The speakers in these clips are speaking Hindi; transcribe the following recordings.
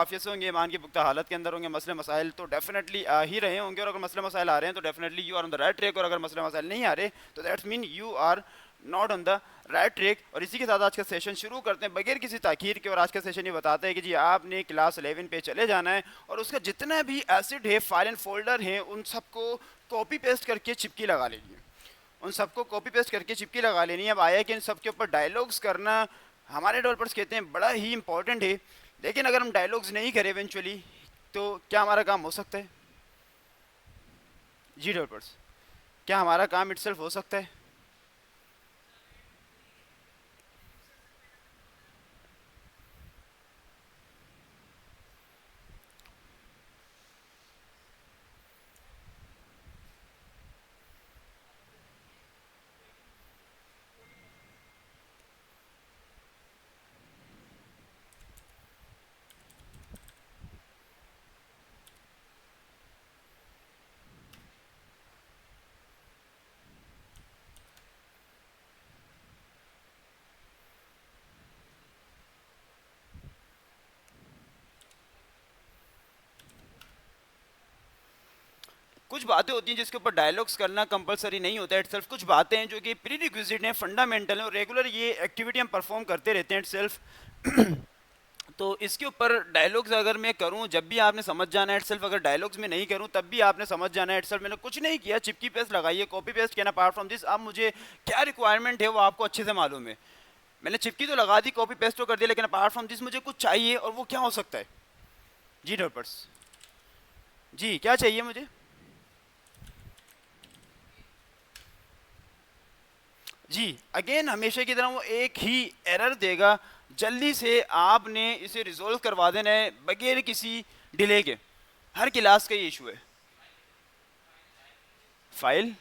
काफ़िए से होंगे, ईमान की पुख्ता हालत के अंदर होंगे, मसले मसाइल तो डेफिनेटली आ ही रहे होंगे, और अगर मसले मसाइल आ रहे हैं तो definitely you are on the right track, और अगर मसले मसाइल नहीं आ रहे तो that's mean you are not on the right track. और इसी के साथ आज का सेशन शुरू करते हैं बगैर किसी ताखीर के। और आज का सेशन ये बताता है कि जी आपने क्लास 11 पे चले जाना है, और उसका जितना भी एसिड है, फाइल एंड फोल्डर है, उन सबको कॉपी पेस्ट करके चिपकी लगा लेनी है, उन सबको कॉपी पेस्ट करके चिपकी लगा लेनी है। अब आया कि इन सब के ऊपर डायलॉग्स करना हमारे डेवलपर्स कहते हैं बड़ा ही इंपॉर्टेंट है, लेकिन अगर हम डायलॉग्स नहीं करें इवेंचुअली तो क्या हमारा काम हो सकता है? जी डेवलपर्स, क्या हमारा काम इटसेल्फ हो सकता है? कुछ बातें होती हैं जिसके ऊपर डायलॉग्स करना कंपलसरी नहीं होता है इटसेल्फ। कुछ बातें हैं जो कि प्री रिक्विजिट हैं, फंडामेंटल हैं, और रेगुलर ये एक्टिविटी हम परफॉर्म करते रहते हैं इटसेल्फ। तो इसके ऊपर डायलॉग्स अगर मैं करूं जब भी आपने समझ जाना है इटसेल्फ, अगर डायलॉग्स में नहीं करूं तब भी आपने समझ जाना है इटसेल्फ। मैंने कुछ नहीं किया, चिपकी पेस्ट लगाइए, कॉपी पेस्ट किया ना। अपार्ट फ्रॉम दिस अब मुझे क्या रिक्वायरमेंट है वो आपको अच्छे से मालूम है। मैंने चिपकी तो लगा दी, कॉपी पेस्ट तो कर दिया, लेकिन अपार्ट फ्रॉम दिस मुझे कुछ चाहिए, और वो क्या हो सकता है? जी डेवलपर्स, जी क्या चाहिए मुझे? जी अगेन हमेशा की तरह वो एक ही एरर देगा। जल्दी से आपने इसे रिजोल्व करवा देना है बगैर किसी डिले के। हर क्लास का ये इशू है। फाइल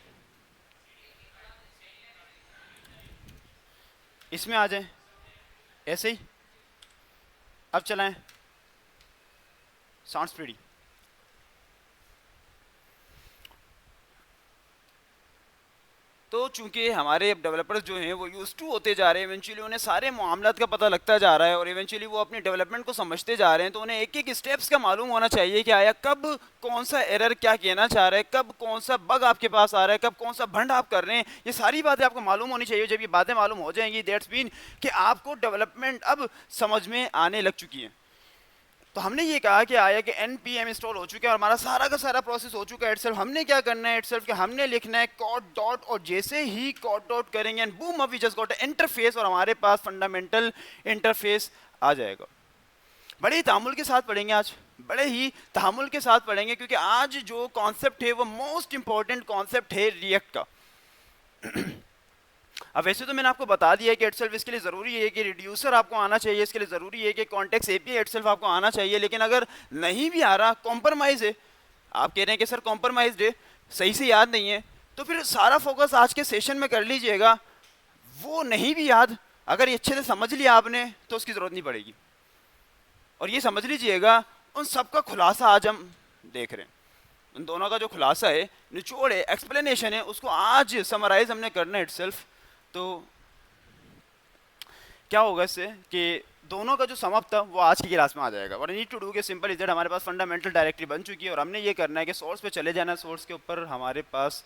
इसमें आ जाए ऐसे ही। अब चलाएं, साउंड्स प्रीटी। तो चूंकि हमारे डेवलपर्स जो हैं वो यूज टू होते जा रहे हैं, इवेंचुअली उन्हें सारे मामलात का पता लगता जा रहा है, और इवेंचुअली वो अपनी डेवलपमेंट को समझते जा रहे हैं, तो उन्हें एक एक स्टेप्स का मालूम होना चाहिए कि आया कब कौन सा एरर क्या कहना चाह रहा है, कब कौन सा बग आपके पास आ रहा है, कब कौन सा भंड आप कर रहे हैं। ये सारी बातें आपको मालूम होनी चाहिए। जब ये बातें मालूम हो जाएंगी दैट्स मीन कि आपको डेवलपमेंट अब समझ में आने लग चुकी है। तो हमने ये कहा कि आया कि npm इंस्टॉल हो चुका है, और हमारा सारा का सारा प्रोसेस हो चुका है इटसेल्फ। हमने क्या करना है इटसेल्फ कि हमने लिखना है कॉड डॉट, और जैसे ही कॉड डॉट करेंगे and boom up we just got interface, और हमारे पास फंडामेंटल इंटरफेस आ जाएगा। बड़े ही तामुल के साथ पढ़ेंगे आज, बड़े ही तहमुल के साथ पढ़ेंगे, क्योंकि आज जो कॉन्सेप्ट है वो मोस्ट इंपॉर्टेंट कॉन्सेप्ट है रिएक्ट का। अब वैसे तो मैंने आपको बता दिया है कि इटसेल्फ इसके लिए ज़रूरी है कि रिड्यूसर आपको आना चाहिए, इसके लिए ज़रूरी है कि कॉन्टेक्स्ट एपीआई इटसेल्फ आपको आना चाहिए, लेकिन अगर नहीं भी आ रहा, कॉम्प्रोमाइज़ है, आप कह रहे हैं कि सर कॉम्प्रोमाइज़ है, सही से याद नहीं है, तो फिर सारा फोकस आज के सेशन में कर लीजिएगा। वो नहीं भी याद, अगर ये अच्छे से समझ लिया आपने तो उसकी ज़रूरत नहीं पड़ेगी। और ये समझ लीजिएगा उन सब का खुलासा आज हम देख रहे हैं। उन दोनों का जो खुलासा है, निचोड़ है, एक्सप्लेनेशन है, उसको आज समराइज हमने करना है इटसेल्फ। तो क्या होगा इससे कि दोनों का जो समअप था वो आज की क्लास में आ जाएगा। और नीड टू डू के सिंपल इज दैट हमारे पास फंडामेंटल डायरेक्टरी बन चुकी है, और हमने ये करना है कि सोर्स पे चले जाना है। सोर्स के ऊपर हमारे पास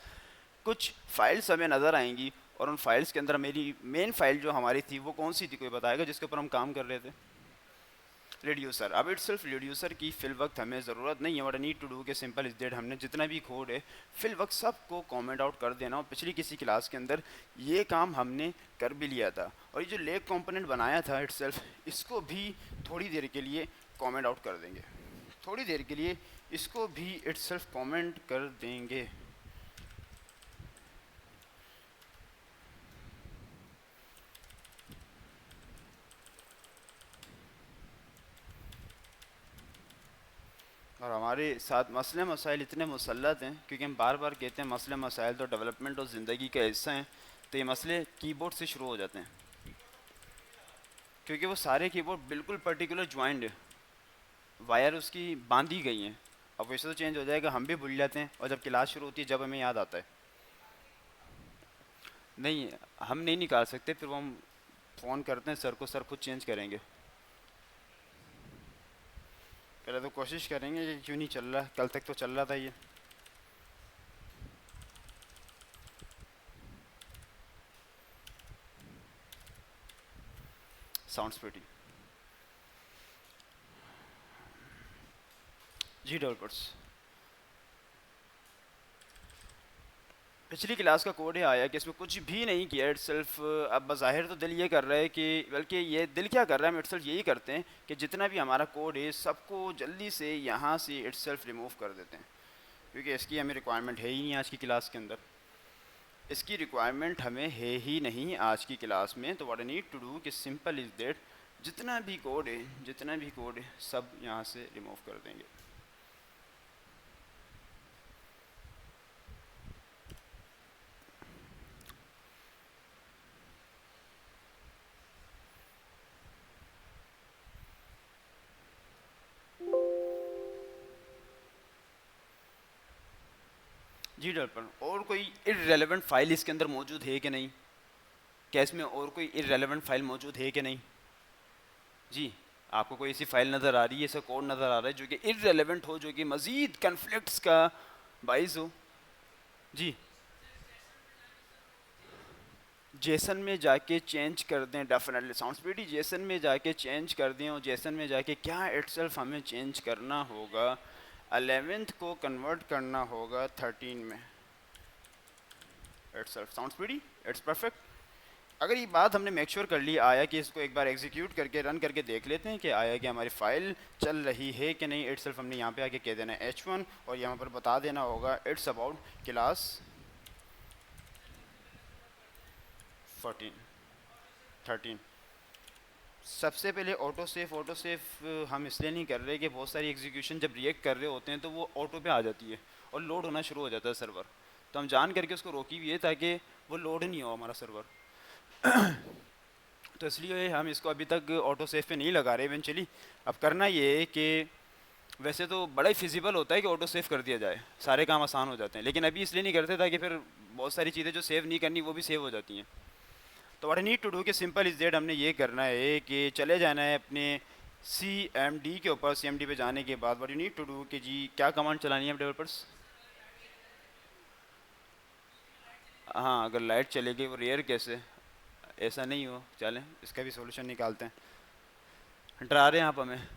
कुछ फाइल्स हमें नज़र आएंगी, और उन फाइल्स के अंदर मेरी मेन फाइल जो हमारी थी वो कौन सी थी, कोई बताएगा जिसके ऊपर हम काम कर रहे थे? रिड्यूसर। अब इट सिर्फ रिड्यूसर की फिल वक्त हमें ज़रूरत नहीं है। वट नीड टू डू के सिंपल इज डेट हमने जितना भी कोड है फिल वक्त सबको कमेंट आउट कर देना। और पिछली किसी क्लास के अंदर ये काम हमने कर भी लिया था। और ये जो लेक कंपोनेंट बनाया था इट सेल्फ, इसको भी थोड़ी देर के लिए कमेंट आउट कर देंगे, थोड़ी देर के लिए इसको भी इट सेल्फ कॉमेंट कर देंगे। और हमारे साथ मसले मसाइल इतने मुसल्लत हैं, क्योंकि हम बार बार कहते हैं मसले मसाइल तो डेवलपमेंट और ज़िंदगी का हिस्सा हैं। तो ये मसले कीबोर्ड से शुरू हो जाते हैं, क्योंकि वो सारे कीबोर्ड बिल्कुल पर्टिकुलर ज्वाइंट है, वायर उसकी बांधी गई हैं। अब वैसे तो चेंज हो जाएगा, हम भी भूल जाते हैं, और जब क्लास शुरू होती है जब हमें याद आता है। नहीं, हम नहीं निकाल सकते, फिर वो हम फ़ोन करते हैं सर को, सर खुद चेंज करेंगे। पहले तो कोशिश करेंगे कि क्यों नहीं चल रहा, कल तक तो चल रहा था ये। Sounds pretty. जी डेवलपर्स, पिछली क्लास का कोड है आया कि इसमें कुछ भी नहीं किया इट सेल्फ। अब बज़ाहिर तो दिल ये कर रहा है कि, बल्कि ये दिल क्या कर रहा है, हम इट सेल्फ यही करते हैं कि जितना भी हमारा कोड है सबको जल्दी से यहाँ से इट सेल्फ रिमूव कर देते हैं, क्योंकि इसकी हमें रिक्वायरमेंट है ही नहीं आज की क्लास के अंदर। इसकी रिक्वायरमेंट हमें है ही नहीं आज की क्लास में। तो what I need to do कि सिंपल इज़ दैट जितना भी कोड है सब यहाँ से रिमूव कर देंगे। जी डेवलपर, और कोई इररेलेवेंट फाइल इसके अंदर मौजूद है कि नहीं? क्या इसमें और कोई इररेलेवेंट फाइल मौजूद है कि नहीं? जी, आपको कोई ऐसी फाइल नज़र आ रही है, ऐसा कोड नज़र आ रहा है जो कि इररेलेवेंट हो, जो कि मज़ीद कन्फ्लिक्ट्स का बाइस हो? जी, जेसन में जाके चेंज कर दें, डेफिनेटली साउंड्स प्रीटी। जेसन में जाके चेंज कर दें, और जेसन में जाके क्या इटसेल्फ हमें चेंज करना होगा, 11th को कन्वर्ट करना होगा 13 में itself. Sounds pretty, it's perfect. अगर ये बात हमने मेक श्योर कर ली आया कि इसको एक बार एग्जीक्यूट करके रन करके देख लेते हैं कि आया कि हमारी फाइल चल रही है कि नहीं। इटसेल्फ हमने यहाँ पे आके कह देना है h1 और यहाँ पर बता देना होगा इट्स अबाउट क्लास 13। सबसे पहले ऑटो सेफ हम इसलिए नहीं कर रहे कि बहुत सारी एग्जीक्यूशन जब रिएक्ट कर रहे होते हैं तो वो ऑटो पे आ जाती है और लोड होना शुरू हो जाता है सर्वर। तो हम जान करके उसको रोकी हुई है ताकि वो लोड नहीं हो हमारा सर्वर। तो इसलिए हम इसको अभी तक ऑटो सेफ पे नहीं लगा रहे इवेंचुअली। अब करना ये है कि वैसे तो बड़ा ही फिजिबल होता है कि ऑटो सेव कर दिया जाए, सारे काम आसान हो जाते हैं, लेकिन अभी इसलिए नहीं करते ताकि फिर बहुत सारी चीज़ें जो सेव नहीं करनी वो भी सेव हो जाती हैं। तो what I need to do कि सिंपल इज़ दैट हमने ये करना है कि चले जाना है अपने CMD के ऊपर। CMD पे जाने के बाद what you need to do कि जी क्या कमांड चलानी है डेवलपर्स? हाँ, अगर लाइट चलेगी वो रेयर कैसे, ऐसा नहीं हो, चलें इसका भी सोल्यूशन निकालते हैं। डरा रहे हैं आप हमें,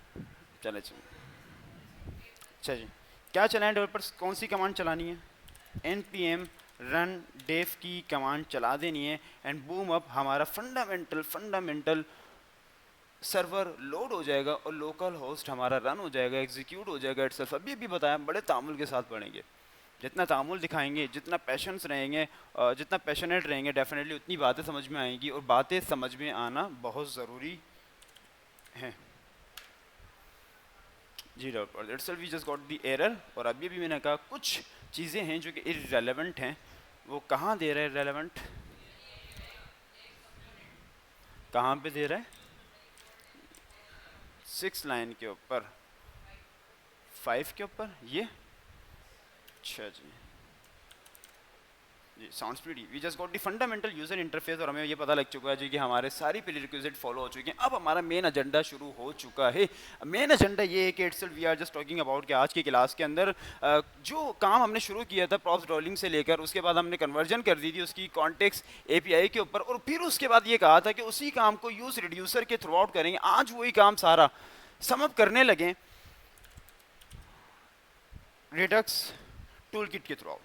चले अच्छा जी, क्या चलाएं डेवलपर्स, कौन सी कमांड चलानी है? npm रन डेफ की कमांड चला देनी है एंड बूम अप हमारा फंडामेंटल सर्वर लोड हो जाएगा और लोकल होस्ट हमारा रन हो जाएगा, एग्जीक्यूट हो जाएगा इटसेल्फ। अभी अभी बताया, बड़े तामुल के साथ पढ़ेंगे। जितना तामुल दिखाएंगे, जितना पैशंस रहेंगे, जितना पैशनेट रहेंगे, डेफिनेटली उतनी बातें समझ में आएंगी, और बातें समझ में आना बहुत ज़रूरी है। जी doctor, itself we just got the error. और अभी भी मैंने कहा कुछ चीज़ें हैं जो कि इररेलेवेंट हैं। वो कहाँ दे रहा है इररेलेवेंट, कहाँ पे दे रहा है? 6 लाइन के ऊपर, 5 के ऊपर, ये अच्छा जी जी sounds pretty. We just got the fundamental user interface, और हमें ये पता लग चुका है जी कि हमारे सारी प्रीरिक्विजिट फॉलो हो चुके हैं। अब हमारा मेन एजेंडा शुरू हो चुका है। मेन एजेंडा ये है कि itself we are just talking about कि आज की क्लास के अंदर जो काम हमने शुरू किया था प्रॉप्स ड्रॉलिंग से लेकर, उसके बाद हमने कन्वर्जन कर दी थी उसकी कॉन्टेक्स्ट API के ऊपर, और फिर उसके बाद ये कहा था कि उसी काम को यूज रिड्यूसर के थ्रू आउट करेंगे। आज वही काम सारा समअप करने लगे रेडक्स टूलकिट के थ्रू आउट।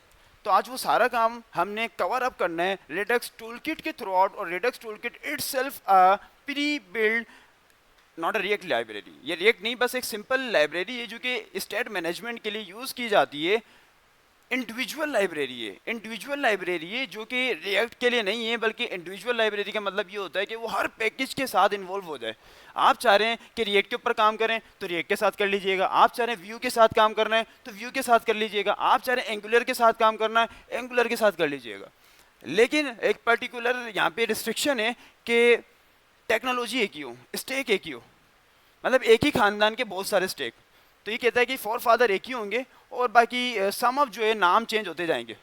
तो आज वो सारा काम हमने कवर अप करना है रेडक्स टूलकिट के थ्रू आउट। और Redux toolkit itself a pre build, not a React library. ये रिएक्ट नहीं, बस एक सिंपल लाइब्रेरी है जो कि स्टेट मैनेजमेंट के लिए यूज़ की जाती है। इंडिविजुअल लाइब्रेरी है जो कि रिएक्ट के लिए नहीं है, बल्कि इंडिविजुअल लाइब्रेरी का मतलब ये होता है कि वो हर पैकेज के साथ इन्वॉल्व हो जाए। आप चाह रहे हैं कि रिएक्ट के ऊपर काम करें तो रिएक्ट के साथ कर लीजिएगा, आप चाह रहे हैं व्यू के साथ काम करना है तो व्यू के साथ कर लीजिएगा, आप चाह रहे हैं एंगुलर के साथ काम करना है एंगुलर के साथ कर लीजिएगा। लेकिन एक पर्टिकुलर यहाँ पे रिस्ट्रिक्शन है कि टेक्नोलॉजी एक ही हो, स्टेक एक ही हो, मतलब एक ही खानदान के बहुत सारे स्टेक। तो ये कहता है कि फॉर फादर एक ही होंगे और बाकी सम ऑफ जो है नाम चेंज होते जाएंगे।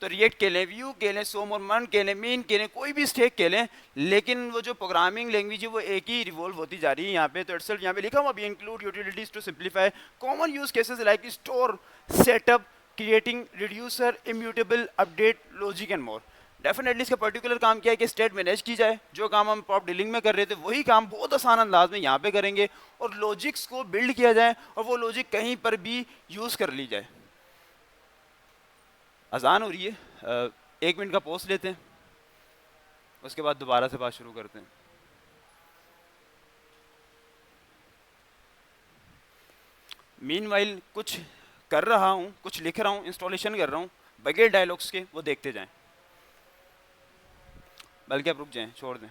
तो रिएक्ट के लें, व्यू के लें, सोमरमन के लें, मीन के लें, कोई भी स्टैक के लें, लेकिन वो जो प्रोग्रामिंग लैंग्वेज है वो एक ही रिवॉल्व होती जा रही है यहाँ पे। तो इटसेल्फ यहाँ पे लिखा हुआ भी include utilities to simplify common use cases like store, setup, creating reducer, immutable, update logic and more. Definitely इसका पर्टिकुलर काम क्या है कि स्टेट मैनेज की जाए। जो काम हम प्रॉप डीलिंग में कर रहे थे वही काम बहुत आसान अंदाज में यहाँ पे करेंगे, और लॉजिक्स को बिल्ड किया जाए और वो लॉजिक कहीं पर भी यूज कर ली जाए। अजान हो रही है, 1 मिनट का पॉज लेते हैं, उसके बाद दोबारा से बात शुरू करते हैं। मीनवाइल कुछ कर रहा हूँ, कुछ लिख रहा हूँ, इंस्टॉलेशन कर रहा हूँ, बगैर डायलॉग्स के वो देखते जाएं, बल्कि आप रुक जाएं, छोड़ दें।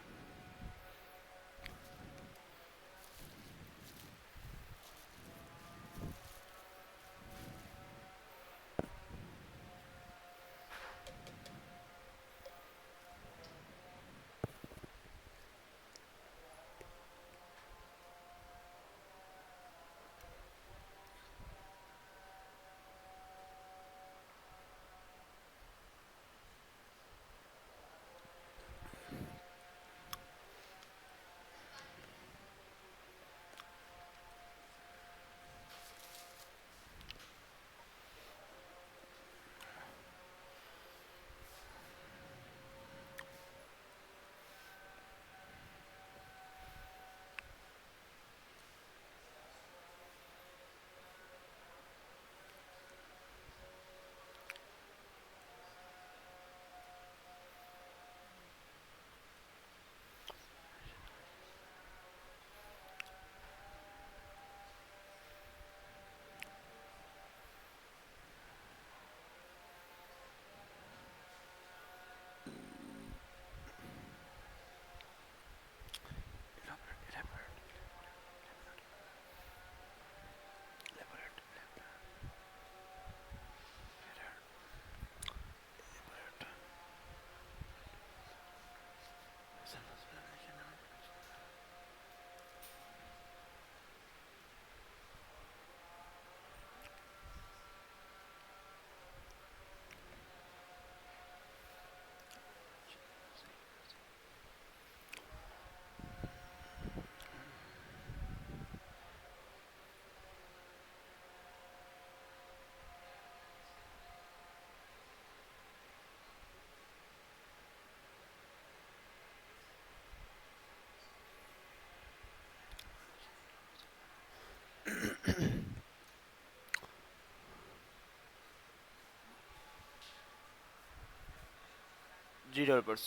जी डेवलपर्स,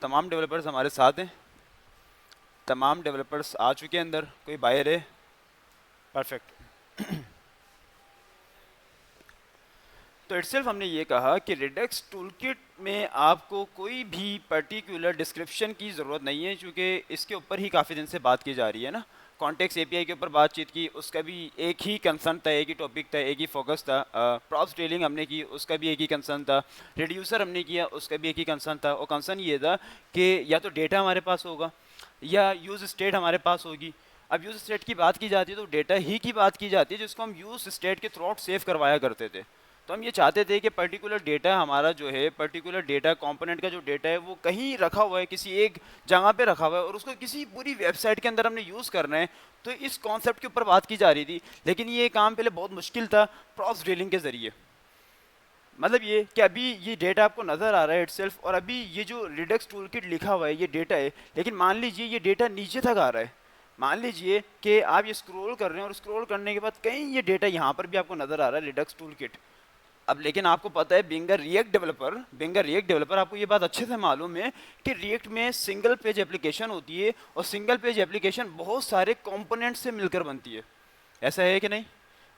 तमाम डेवलपर्स हमारे साथ हैं, तमाम डेवलपर्स आ चुके हैं अंदर, कोई बाहर है? परफेक्ट। तो इटसेल्फ हमने ये कहा कि रिडक्स टूलकिट में आपको कोई भी पर्टिकुलर डिस्क्रिप्शन की ज़रूरत नहीं है, क्योंकि इसके ऊपर ही काफ़ी दिन से बात की जा रही है ना। कॉन्टेक्स्ट एपीआई के ऊपर बातचीत की, उसका भी एक ही कंसर्न था, एक ही टॉपिक था, एक ही फोकस था। प्रॉप्स ट्रेलिंग हमने की, उसका भी एक ही कंसर्न था। रिड्यूसर हमने किया, उसका भी एक ही कंसर्न था। और कंसर्न ये था कि या तो डेटा हमारे पास होगा या यूज़ स्टेट हमारे पास होगी। अब यूज़ स्टेट की बात की जाती है तो डेटा ही की बात की जाती है, जिसको हम यूज़ स्टेट के थ्रू आउट सेव करवाया करते थे। तो हम ये चाहते थे कि पर्टिकुलर डेटा हमारा जो है, पर्टिकुलर डेटा कंपोनेंट का जो डेटा है वो कहीं रखा हुआ है, किसी एक जगह पे रखा हुआ है, और उसको किसी पूरी वेबसाइट के अंदर हमने यूज़ करना है। तो इस कॉन्सेप्ट के ऊपर बात की जा रही थी, लेकिन ये काम पहले बहुत मुश्किल था प्रॉप्स ड्रिलिंग के ज़रिए। मतलब ये कि अभी ये डेटा आपको नज़र आ रहा है इटसेल्फ, और अभी ये जो रिडक्स टूलकिट लिखा हुआ है ये डेटा है, लेकिन मान लीजिए ये डेटा नीचे तक आ रहा है। मान लीजिए कि आप ये स्क्रॉल कर रहे हैं और स्क्रॉल करने के बाद कहीं ये डेटा यहाँ पर भी आपको नज़र आ रहा है, रिडक्स टूलकिट। अब लेकिन आपको पता है, बिंग अ रिएक्ट डेवलपर आपको ये बात अच्छे से मालूम है कि रिएक्ट में सिंगल पेज एप्लीकेशन होती है, और सिंगल पेज एप्लीकेशन बहुत सारे कंपोनेंट से मिलकर बनती है। ऐसा है कि नहीं?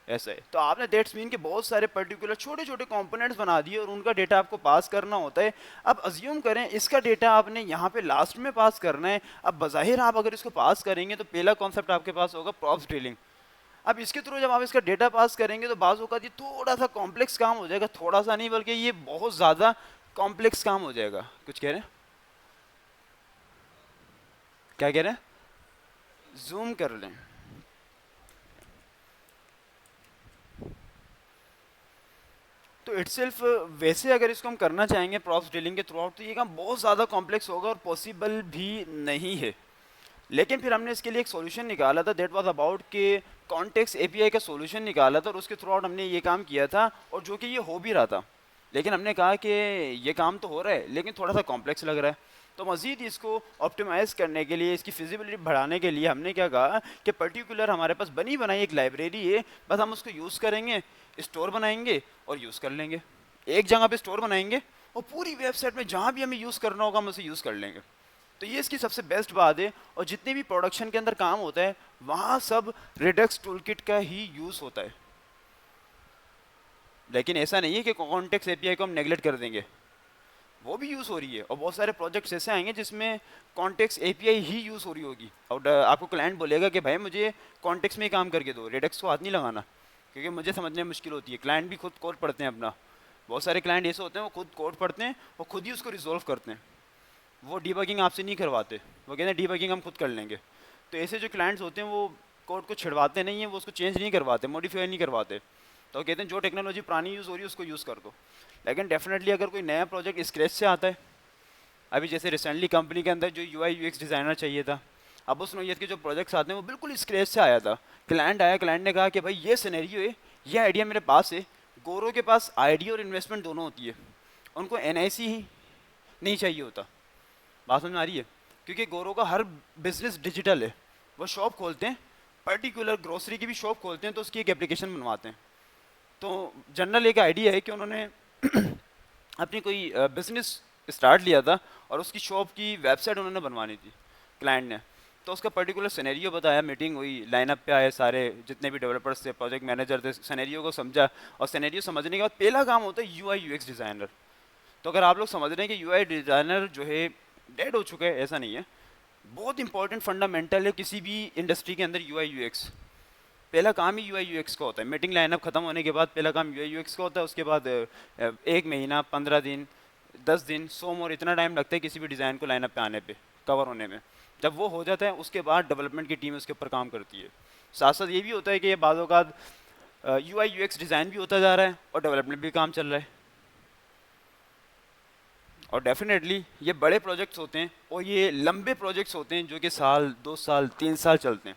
ऐसा है। तो आपने दैट्स मीन के बहुत सारे पर्टिकुलर छोटे छोटे कंपोनेंट्स बना दिए और उनका डेटा आपको पास करना होता है। अब अज्यूम करें इसका डेटा आपने यहाँ पे लास्ट में पास करना है। अब बज़ाहिर आप अगर इसको पास करेंगे तो पहला कॉन्सेप्ट आपके पास होगा प्रॉप्स ड्रिलिंग। अब इसके थ्रू जब आप इसका डेटा पास करेंगे तो बाज़ औक़ात ये थोड़ा सा कॉम्प्लेक्स काम हो जाएगा, थोड़ा सा नहीं बल्कि ये बहुत ज़्यादा कॉम्प्लेक्स काम हो जाएगा। कुछ कह रहे हैं, क्या कह रहे हैं? जूम कर लें। तो इटसेल्फ वैसे अगर इसको हम करना चाहेंगे प्रॉप्स डीलिंग के थ्रू आउट तो ये काम बहुत ज़्यादा कॉम्प्लेक्स होगा और पॉसिबल भी नहीं है। लेकिन फिर हमने इसके लिए एक सॉल्यूशन निकाला था, दैट वाज अबाउट के कॉन्टेक्स्ट एपीआई का सॉल्यूशन निकाला था और उसके थ्रू आउट हमने ये काम किया था और जो कि ये हो भी रहा था। लेकिन हमने कहा कि ये काम तो हो रहा है लेकिन थोड़ा सा कॉम्प्लेक्स लग रहा है, तो मज़ीद इसको ऑप्टिमाइज़ करने के लिए, इसकी फिजिबिलिटी बढ़ाने के लिए हमने क्या कहा कि पर्टिकुलर हमारे पास बनी बनाई एक लाइब्रेरी है, बस हम उसको यूज़ करेंगे, स्टोर बनाएंगे और यूज़ कर लेंगे। एक जगह पे स्टोर बनाएंगे और पूरी वेबसाइट में जहाँ भी हमें यूज़ करना होगा हम उसे यूज़ कर लेंगे। तो ये इसकी सबसे बेस्ट बात है। और जितने भी प्रोडक्शन के अंदर काम होता है वहाँ सब रिडक्स टूलकिट का ही यूज़ होता है। लेकिन ऐसा नहीं है कि कॉन्टेक्स्ट एपीआई को हम नेगलेक्ट कर देंगे, वो भी यूज़ हो रही है और बहुत सारे प्रोजेक्ट्स ऐसे आएंगे जिसमें कॉन्टेक्स्ट एपीआई ही यूज़ हो रही होगी। और आपको क्लाइंट बोलेगा कि भाई मुझे कॉन्टेक्स्ट में ही काम करके दो, रिडक्स को हाथ नहीं लगाना, क्योंकि मुझे समझने में मुश्किल होती है। क्लाइंट भी खुद कोड पढ़ते हैं अपना, बहुत सारे क्लाइंट ऐसे होते हैं वो खुद कोड पढ़ते हैं और खुद ही उसको रिजोल्व करते हैं, वो डीबगिंग आपसे नहीं करवाते, वो कहते हैं डीबगिंग हम खुद कर लेंगे। तो ऐसे जो क्लाइंट्स होते हैं वो कोड को छिड़वाते नहीं हैं, वो उसको चेंज नहीं करवाते, मॉडिफाई नहीं करवाते, तो कहते हैं जो टेक्नोलॉजी पुरानी यूज़ हो रही है उसको यूज़ कर दो। लेकिन डेफिनेटली अगर कोई नया प्रोजेक्ट स्क्रैच से आता है, अभी जैसे रिसेंटली कंपनी के अंदर जो यूआई यूएक्स डिज़ाइनर चाहिए था, अब उस नौयत के जो प्रोजेक्ट्स आते हैं वो बिल्कुल स्क्रैच से आया था। क्लाइंट आया, क्लाइंट ने कहा कि भाई ये सिनेरियो है, ये आइडिया मेरे पास है। गोरो के पास आइडिया और इन्वेस्टमेंट दोनों होती है, उनको एनआईसी ही नहीं चाहिए होता। बात समझ में आ रही है? क्योंकि गोरो का हर बिजनेस डिजिटल है, वो शॉप खोलते हैं, पर्टिकुलर ग्रोसरी की भी शॉप खोलते हैं तो उसकी एक एप्लीकेशन बनवाते हैं। तो जनरल एक आइडिया है कि उन्होंने अपनी कोई बिजनेस स्टार्ट लिया था और उसकी शॉप की वेबसाइट उन्होंने बनवानी थी क्लाइंट ने। तो उसका पर्टिकुलर सिनेरियो बताया, मीटिंग हुई, लाइनअप पे आए सारे जितने भी डेवलपर्स थे, प्रोजेक्ट मैनेजर थे, सिनेरियो को समझा और सिनेरियो समझने के बाद पहला काम होता है यूआई यूएक्स डिज़ाइनर। तो अगर आप लोग समझ रहे हैं कि यूआई डिज़ाइनर जो है डेड हो चुका है, ऐसा नहीं है, बहुत इंपॉर्टेंट फंडामेंटल है किसी भी इंडस्ट्री के अंदर यूआई यूएक्स। पहला काम ही यूआई यूएक्स का होता है। मीटिंग लाइनअप खत्म होने के बाद पहला काम यूआई यूएक्स का होता है। उसके बाद 1 महीना, 15 दिन, 10 दिन, 100 और इतना टाइम लगता है किसी भी डिज़ाइन को लाइनअप पे आने पे, कवर होने में। जब वो हो जाता है उसके बाद डेवलपमेंट की टीम उसके ऊपर काम करती है। साथ साथ ये भी होता है कि ये बाज़ औक़ात यूआई यूएक्स डिज़ाइन भी होता जा रहा है और डेवलपमेंट भी काम चल रहा है। और डेफिनेटली ये बड़े प्रोजेक्ट्स होते हैं और ये लंबे प्रोजेक्ट्स होते हैं जो कि साल, 2 साल, 3 साल चलते हैं,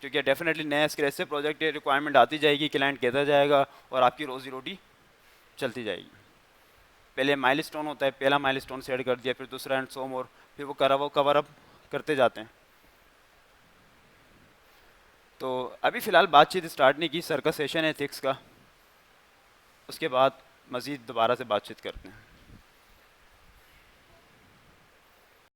क्योंकि डेफिनेटली नया स्क्रैच से प्रोजेक्ट रिक्वायरमेंट आती जाएगी, क्लाइंट कहता जाएगा और आपकी रोजी रोटी चलती जाएगी। पहले माइलस्टोन होता है, पहला माइलस्टोन सेट कर दिया, फिर दूसरा एंड सो मोर, फिर वो कवर अप करते जाते हैं। तो अभी फ़िलहाल बातचीत स्टार्ट नहीं की, सर का सेशन है एथिक्स का, उसके बाद मज़ीद दोबारा से बातचीत करते हैं।